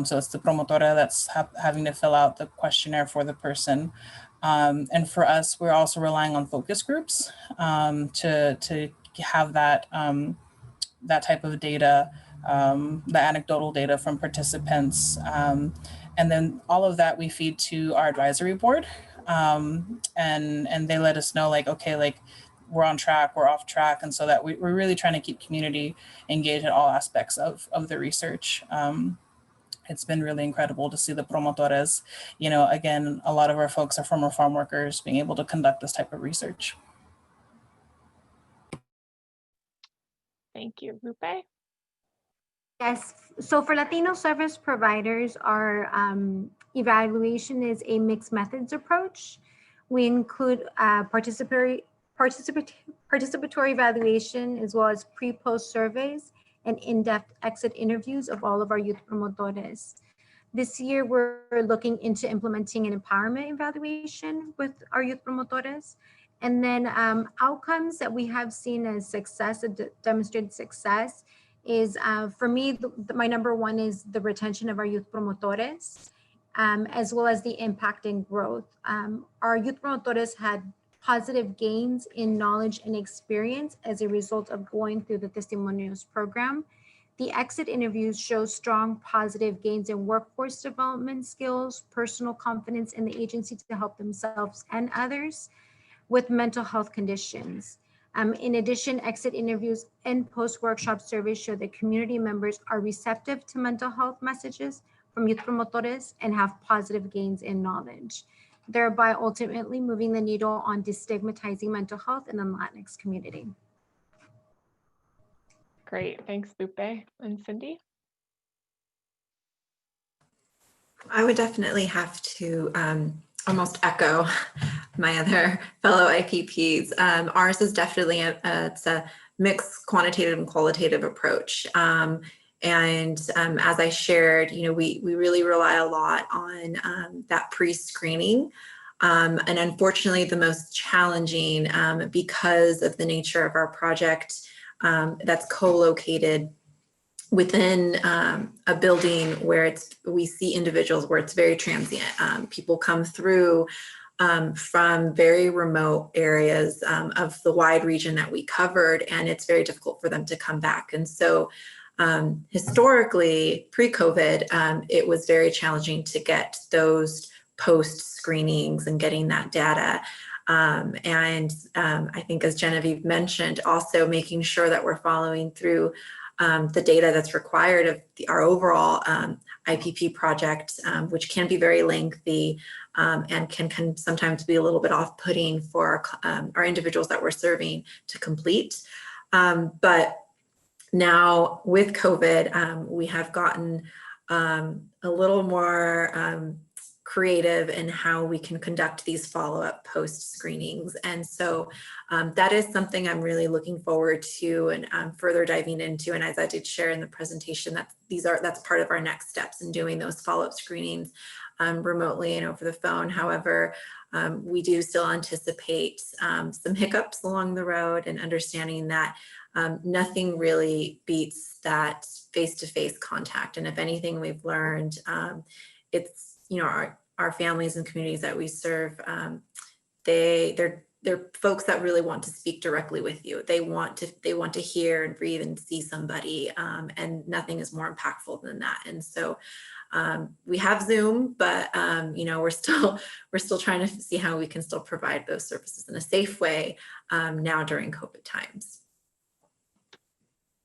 So it's the promotora that's having to fill out the questionnaire for the person. And for us, we're also relying on focus groups to have that type of data, the anecdotal data from participants. And then all of that we feed to our advisory board. And they let us know okay, we're on track, we're off track. And so that we're really trying to keep community engaged in all aspects of the research. It's been really incredible to see the promotores. Again, a lot of our folks are former farm workers being able to conduct this type of research. Thank you, Lupe. Yes, so for Latino service providers, our evaluation is a mixed methods approach. We include participatory evaluation, as well as pre-post surveys and in-depth exit interviews of all of our youth promotores. This year, we're looking into implementing an empowerment evaluation with our youth promotores. And then outcomes that we have seen as success, demonstrated success, is for me, my number one is the retention of our youth promotores, as well as the impact and growth. Our youth promotores had positive gains in knowledge and experience as a result of going through the Testimonios program. The exit interviews show strong positive gains in workforce development skills, personal confidence in the agency to help themselves and others with mental health conditions. In addition, exit interviews and post-workshop surveys show that community members are receptive to mental health messages from youth promotores and have positive gains in knowledge, thereby ultimately moving the needle on destigmatizing mental health in the Latinx community. Great, thanks, Lupe. And Cindy? I would definitely have to almost echo my other fellow IPPs. Ours is definitely it's a mixed quantitative and qualitative approach. And as I shared, we really rely a lot on that pre-screening. And unfortunately, the most challenging because of the nature of our project that's co-located within a building where we see individuals where it's very transient. People come through from very remote areas of the wide region that we covered, and it's very difficult for them to come back. And so historically, pre-COVID, it was very challenging to get those post screenings and getting that data. I think, as Genevieve mentioned, also making sure that we're following through the data that's required of our overall IPP project, which can be very lengthy and can sometimes be a little bit off-putting for our individuals that we're serving to complete. But now with COVID, we have gotten a little more creative in how we can conduct these follow-up post screenings. And so that is something I'm really looking forward to and further diving into. And as I did share in the presentation, that's part of our next steps in doing those follow-up screenings remotely and over the phone. However, we do still anticipate some hiccups along the road, and understanding that nothing really beats that face-to-face contact. And if anything we've learned, it's, our families and communities that we serve, they're they're folks that really want to speak directly with you. They want to hear and breathe and see somebody, and nothing is more impactful than that. And so we have Zoom, but we're still trying to see how we can still provide those services in a safe way now during COVID times.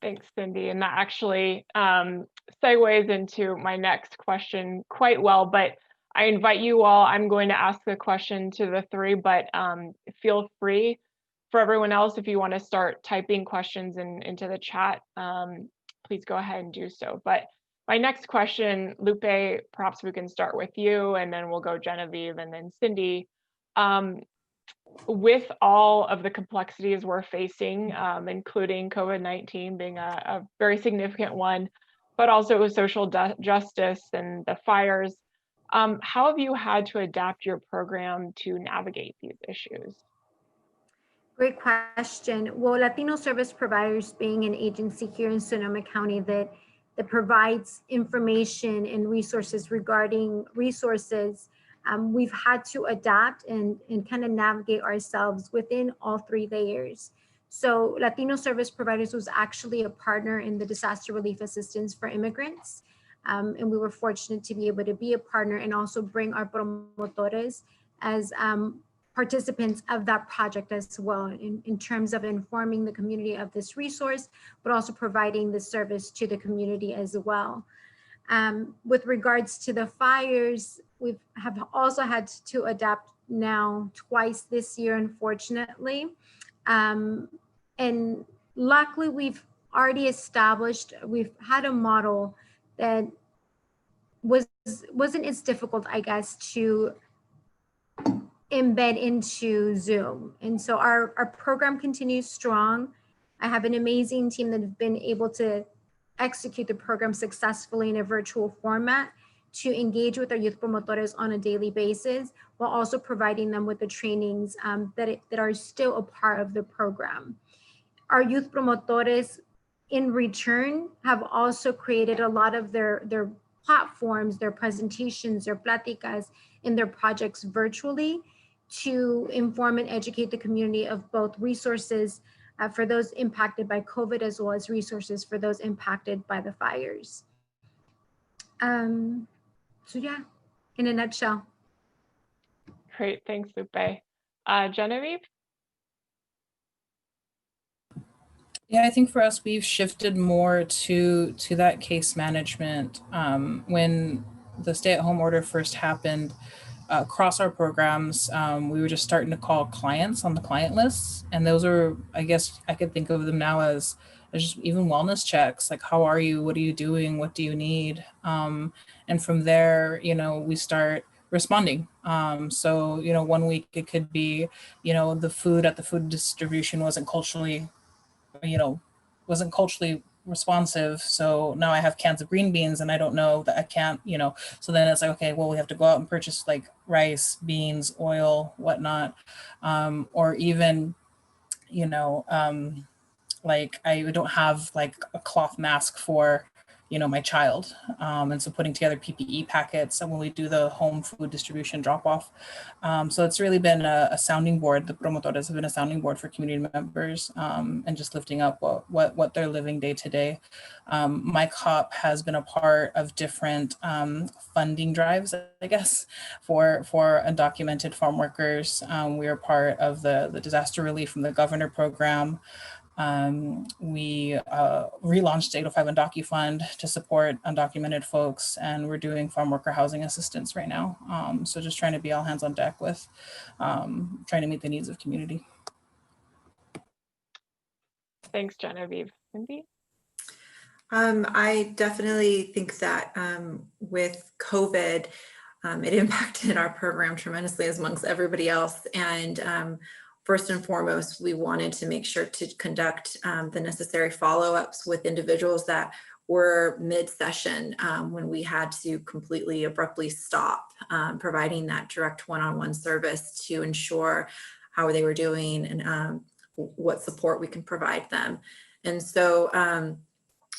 Thanks, Cindy. And that actually segues into my next question quite well, but I invite you all, I'm going to ask the question to the three, but feel free for everyone else, if you want to start typing questions into the chat, please go ahead and do so. But my next question, Lupe, perhaps we can start with you, and then we'll go Genevieve and then Cindy. With all of the complexities we're facing, including COVID-19 being a very significant one, but also social justice and the fires, how have you had to adapt your program to navigate these issues? Great question. Well, Latino Service Providers being an agency here in Sonoma County that provides information and resources regarding resources, we've had to adapt and kind of navigate ourselves within all three layers. So Latino Service Providers was actually a partner in the disaster relief assistance for immigrants. And we were fortunate to be able to be a partner and also bring our promotores as participants of that project as well, in terms of informing the community of this resource, but also providing the service to the community as well. With regards to the fires, we have also had to adapt now twice this year, unfortunately. And luckily, we've already established, we've had a model that wasn't as difficult, I guess, to embed into Zoom. And so our program continues strong. I have an amazing team that have been able to execute the program successfully in a virtual format to engage with our youth promotores on a daily basis, while also providing them with the trainings that are still a part of the program. Our youth promotores, in return, have also created a lot of their platforms, their presentations, their pláticas, and their projects virtually to inform and educate the community of both resources for those impacted by COVID, as well as resources for those impacted by the fires. So yeah, in a nutshell. Great, thanks, Lupe. Genevieve? Yeah, I think for us, we've shifted more to that case management. When the stay-at-home order first happened, across our programs, we were just starting to call clients on the client lists. And those are, I guess I could think of them now as just even wellness checks, like, how are you? What are you doing? What do you need? And from there, we start responding. So, 1 week it could be, the food at the food distribution wasn't culturally responsive. So now I have cans of green beans and I don't know that I can't, so then it's like, okay, well, we have to go out and purchase like rice, beans, oil, whatnot. Or even, like I don't have like a cloth mask for, my child. And so putting together PPE packets when we do the home food distribution drop off. So it's really been a sounding board. The promotores have been a sounding board for community members, and just lifting up what they're living day to day. My COP has been a part of different funding drives, I guess, for undocumented farm workers. We are part of the disaster relief from the governor program. We relaunched 805 Undocu Fund to support undocumented folks, and we're doing farm worker housing assistance right now. So just trying to be all hands on deck with trying to meet the needs of community. Thanks, Genevieve. Cindy? I definitely think that with COVID, it impacted our program tremendously as amongst everybody else. And first and foremost, we wanted to make sure to conduct the necessary follow-ups with individuals that were mid-session when we had to completely abruptly stop providing that direct one-on-one service to ensure how they were doing and what support we can provide them. And so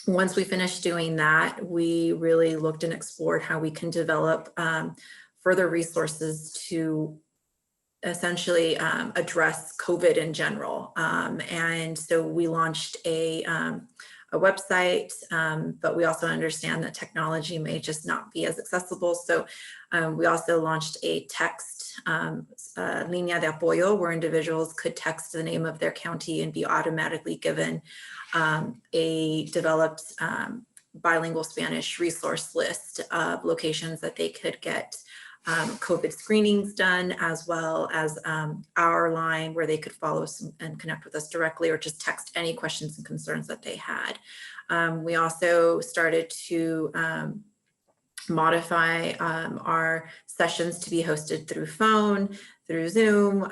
once we finished doing that, we really looked and explored how we can develop further resources to essentially address COVID in general. And so we launched a website, but we also understand that technology may just not be as accessible. So we also launched a text línea de apoyo, where individuals could text the name of their county and be automatically given a developed bilingual Spanish resource list of locations that they could get COVID screenings done, as well as our line where they could follow us and connect with us directly, or just text any questions and concerns that they had. We also started to modify our sessions to be hosted through phone, through Zoom.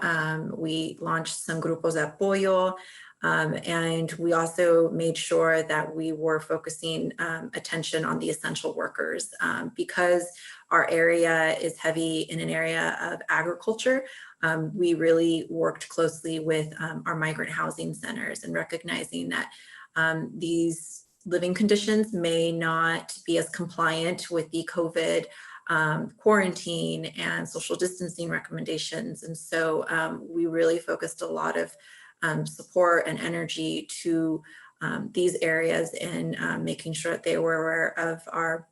We launched some grupos de apoyo, and we also made sure that we were focusing attention on the essential workers, because our area is heavy in an area of agriculture. We really worked closely with our migrant housing centers, and recognizing that these living conditions may not be as compliant with the COVID quarantine and social distancing recommendations. And so we really focused a lot of support and energy to these areas, and making sure that they were aware of our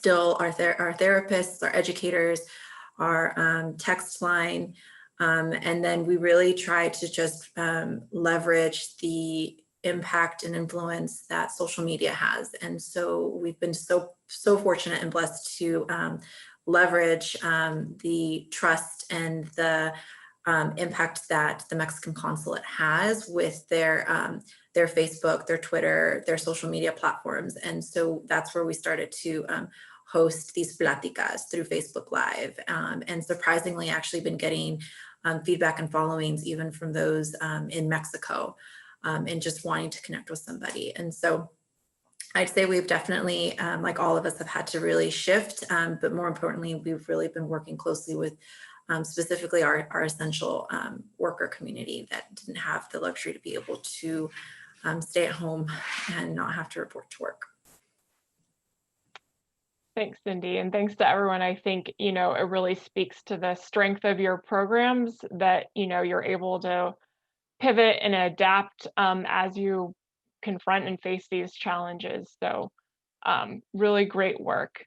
therapists, our educators, our text line. And then we really tried to just leverage the impact and influence that social media has. And so we've been so fortunate and blessed to leverage the trust and the impact that the Mexican consulate has with their Facebook, their Twitter, their social media platforms. And so that's where we started to host these pláticas through Facebook Live, and surprisingly actually been getting feedback and followings even from those in Mexico, and just wanting to connect with somebody. And so I'd say we've definitely, like all of us, have had to really shift, but more importantly, we've really been working closely with specifically our essential worker community that didn't have the luxury to be able to stay at home and not have to report to work. Thanks, Cindy, and thanks to everyone. I think, it really speaks to the strength of your programs that, you're able to pivot and adapt as you confront and face these challenges. So really great work.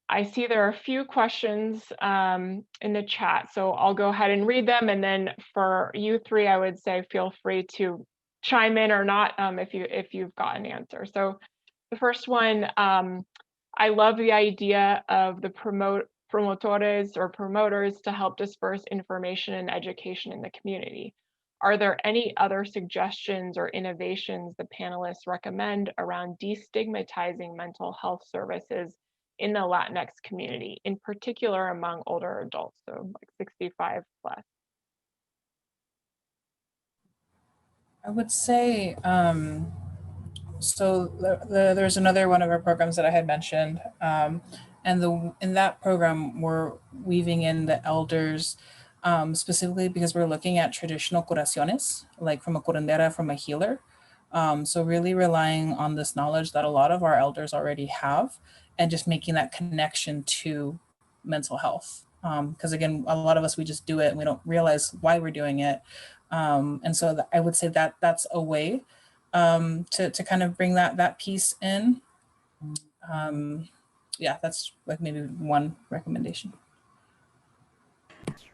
I see there are a few questions in the chat, so I'll go ahead and read them. And then for you three, I would say feel free to chime in or not if you've got an answer. So the first one, I love the idea of the promotores to help disperse information and education in the community. Are there any other suggestions or innovations the panelists recommend around destigmatizing mental health services in the Latinx community, in particular among older adults, so like 65 plus? I would say, so there's another one of our programs that I had mentioned, and in that program, we're weaving in the elders, specifically because we're looking at traditional curaciones, like from a curandera, from a healer. So really relying on this knowledge that a lot of our elders already have, and just making that connection to mental health. Because again, a lot of us, we just do it and we don't realize why we're doing it. And so I would say that that's a way to kind of bring that piece in. Yeah, that's like maybe one recommendation.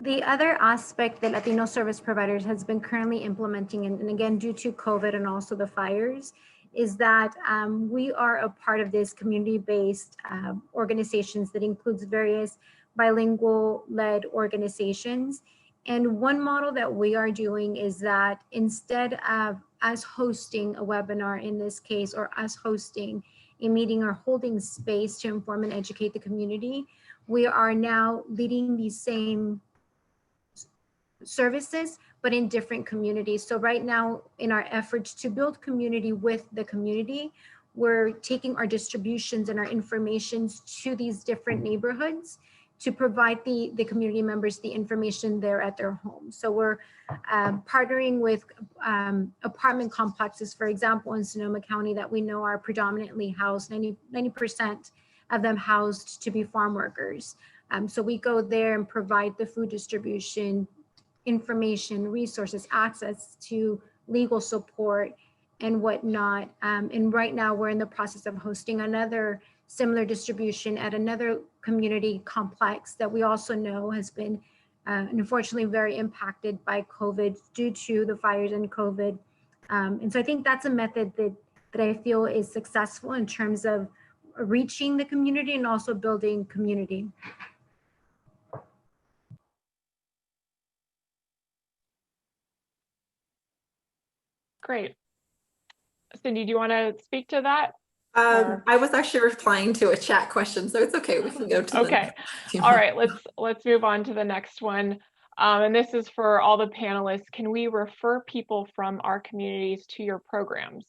The other aspect that Latino service providers has been currently implementing, and again, due to COVID and also the fires, is that we are a part of this community-based organizations that includes various bilingual-led organizations. And one model that we are doing is that instead of us hosting a webinar in this case, or us hosting a meeting or holding space to inform and educate the community, we are now leading these same services, but in different communities. So right now, in our efforts to build community with the community, we're taking our distributions and our informations to these different neighborhoods to provide the community members the information there at their home. So we're partnering with apartment complexes, for example, in Sonoma County that we know are predominantly housed, 90% of them housed to be farm workers. So we go there and provide the food distribution, information, resources, access to legal support and whatnot. And right now we're in the process of hosting another similar distribution at another community complex that we also know has been unfortunately very impacted by COVID due to the fires and COVID. And so I think that's a method that I feel is successful in terms of reaching the community and also building community. Great. Cindy, do you want to speak to that? I was actually replying to a chat question, so it's okay. We can go to okay. All right, let's move on to the next one. And this is for all the panelists. Can we refer people from our communities to your programs,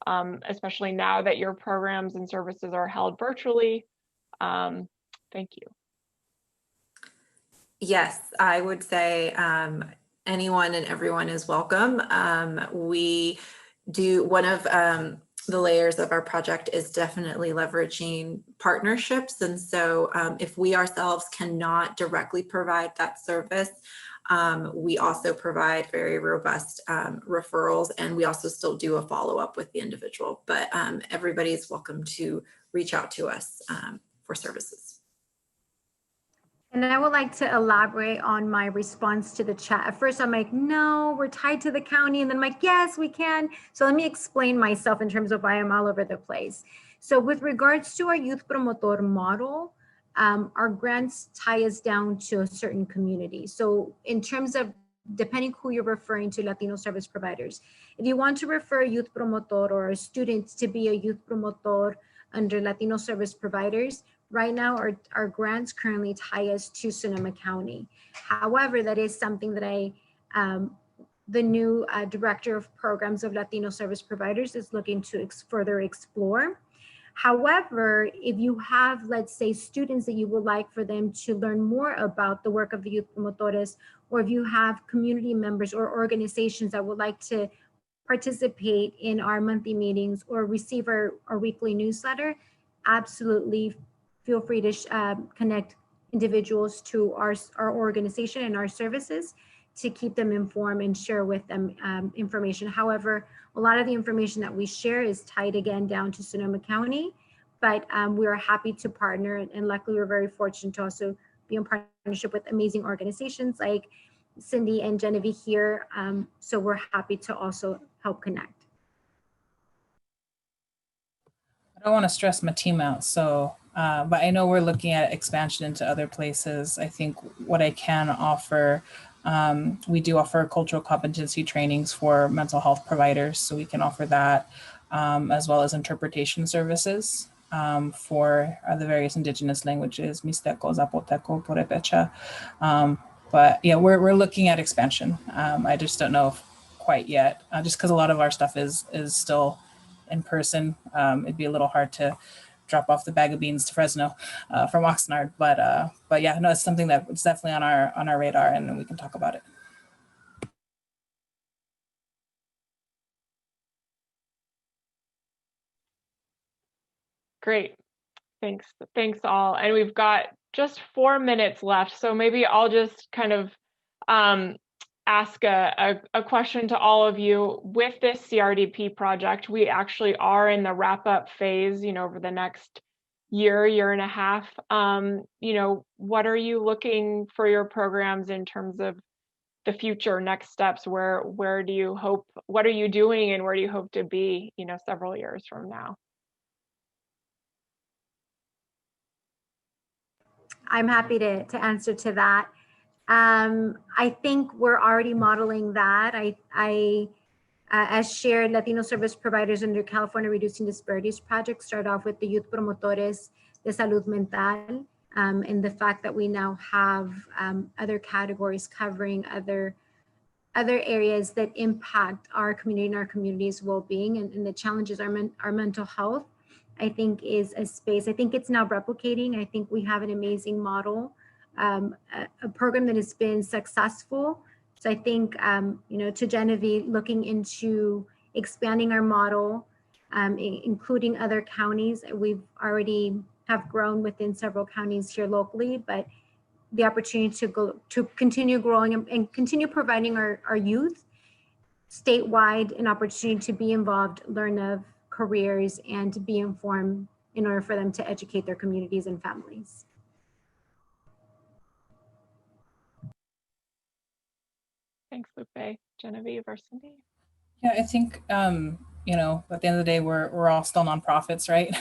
especially now that your programs and services are held virtually? Thank you. Yes, I would say anyone and everyone is welcome. We do, one of the layers of our project is definitely leveraging partnerships. And so if we ourselves cannot directly provide that service, we also provide very robust referrals, and we also still do a follow-up with the individual. But everybody's welcome to reach out to us for services. And I would like to elaborate on my response to the chat. At first, I'm like, no, we're tied to the county. And then I'm like, yes, we can. So let me explain myself in terms of why I'm all over the place. So with regards to our youth promotor model, our grants tie us down to a certain community. So in terms of, depending who you're referring to, Latino service providers, if you want to refer a youth promotor or a student to be a youth promotor under Latino service providers, right now, our grants currently tie us to Sonoma County. However, that is something that the new Director of Programs of Latino Service Providers is looking to further explore. However, if you have, let's say, students that you would like for them to learn more about the work of the youth promotores, or if you have community members or organizations that would like to participate in our monthly meetings or receive our weekly newsletter, absolutely feel free to connect individuals to our organization and our services to keep them informed and share with them information. However, a lot of the information that we share is tied again down to Sonoma County, but we are happy to partner, and luckily we're very fortunate to also be in partnership with amazing organizations like Cindy and Genevieve here. So we're happy to also help connect. I don't want to stress my team out, so but I know we're looking at expansion into other places. I think what I can offer, we do offer cultural competency trainings for mental health providers, so we can offer that, as well as interpretation services for the various indigenous languages, Mixteco, Zapoteco, Purepecha. But yeah, we're looking at expansion. I just don't know if quite yet, just because a lot of our stuff is still in person. It'd be a little hard to drop off the bag of beans to Fresno from Oxnard, but yeah, no, it's something that it's definitely on our radar, and we can talk about it. Great, thanks all. And we've got just 4 minutes left, so maybe I'll just kind of ask a question to all of you. With this CRDP project, we actually are in the wrap-up phase, over the next year and a half. What are you looking for your programs in terms of the future next steps? Where do you hope, what are you doing, and where do you hope to be, several years from now? I'm happy to answer to that. I think we're already modeling that. As shared, Latino service providers under California Reducing Disparities Project start off with the Youth Promotores de Salud Mental, and the fact that we now have other categories covering other areas that impact our community and our community's well-being, and the challenges our mental health, I think is a space. I think it's now replicating. I think we have an amazing model, a program that has been successful. So I think, to Genevieve, looking into expanding our model, including other counties. We've already have grown within several counties here locally, but the opportunity to continue growing and continue providing our youth statewide an opportunity to be involved, learn of careers, and to be informed in order for them to educate their communities and families. Thanks, Lupe. Genevieve or Cindy? Yeah, I think, you know, at the end of the day, we're all still nonprofits, right?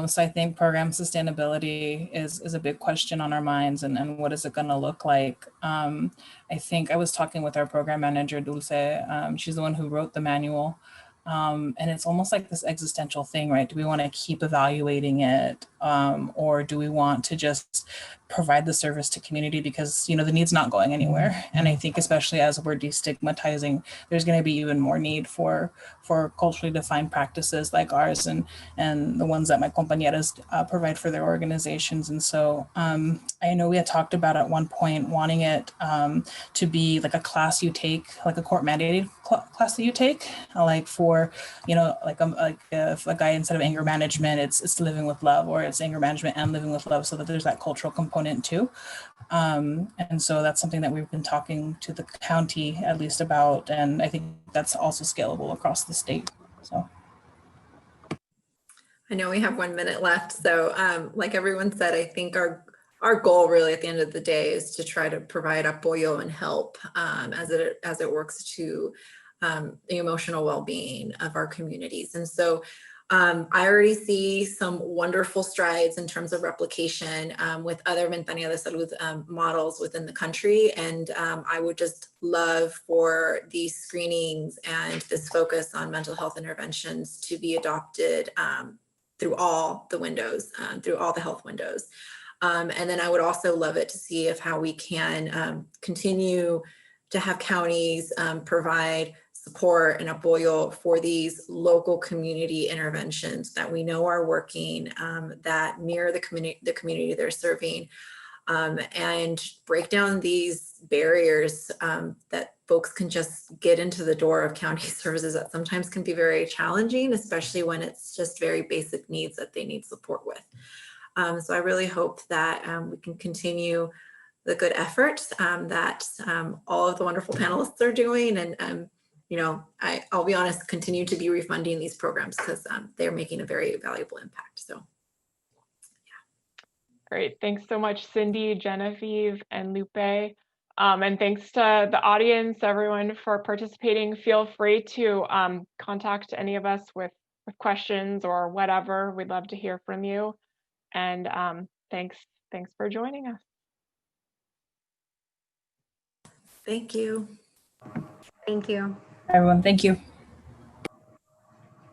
So I think program sustainability is a big question on our minds, and what is it going to look like? I think I was talking with our program manager, Dulce. She's the one who wrote the manual. And it's almost like this existential thing, right? Do we want to keep evaluating it? Or do we want to just provide the service to community because, you know, the need's not going anywhere? And I think especially as we're destigmatizing, there's going to be even more need for culturally defined practices like ours and the ones that my compañeras provide for their organizations. And so I know we had talked about at one point wanting it to be like a class you take, like a court mandated class that you take, like for, you know, like if a guy, instead of anger management, it's living with love, or it's anger management and living with love, so that there's that cultural component too. And so that's something that we've been talking to the county at least about, and I think that's also scalable across the state. So I know we have 1 minute left, so like everyone said, I think our goal really at the end of the day is to try to provide apoyo and help as it works to the emotional well-being of our communities. And so I already see some wonderful strides in terms of replication with other Ventanilla de Salud models within the country. And I would just love for these screenings and this focus on mental health interventions to be adopted through all the windows, through all the health windows. And then I would also love it to see how we can continue to have counties provide support and apoyo for these local community interventions that we know are working, that mirror the community they're serving, and break down these barriers that folks can just get into the door of county services that sometimes can be very challenging, especially when it's just very basic needs that they need support with. So I really hope that we can continue the good efforts that all of the wonderful panelists are doing, and you know, I'll be honest, continue to be refunding these programs because they're making a very valuable impact. So, yeah. Great. Thanks so much, Cindy, Genevieve, and Lupe. And thanks to the audience, everyone, for participating. Feel free to contact any of us with questions or whatever. We'd love to hear from you. And thanks for joining us. Thank you. Thank you. everyone, thank you.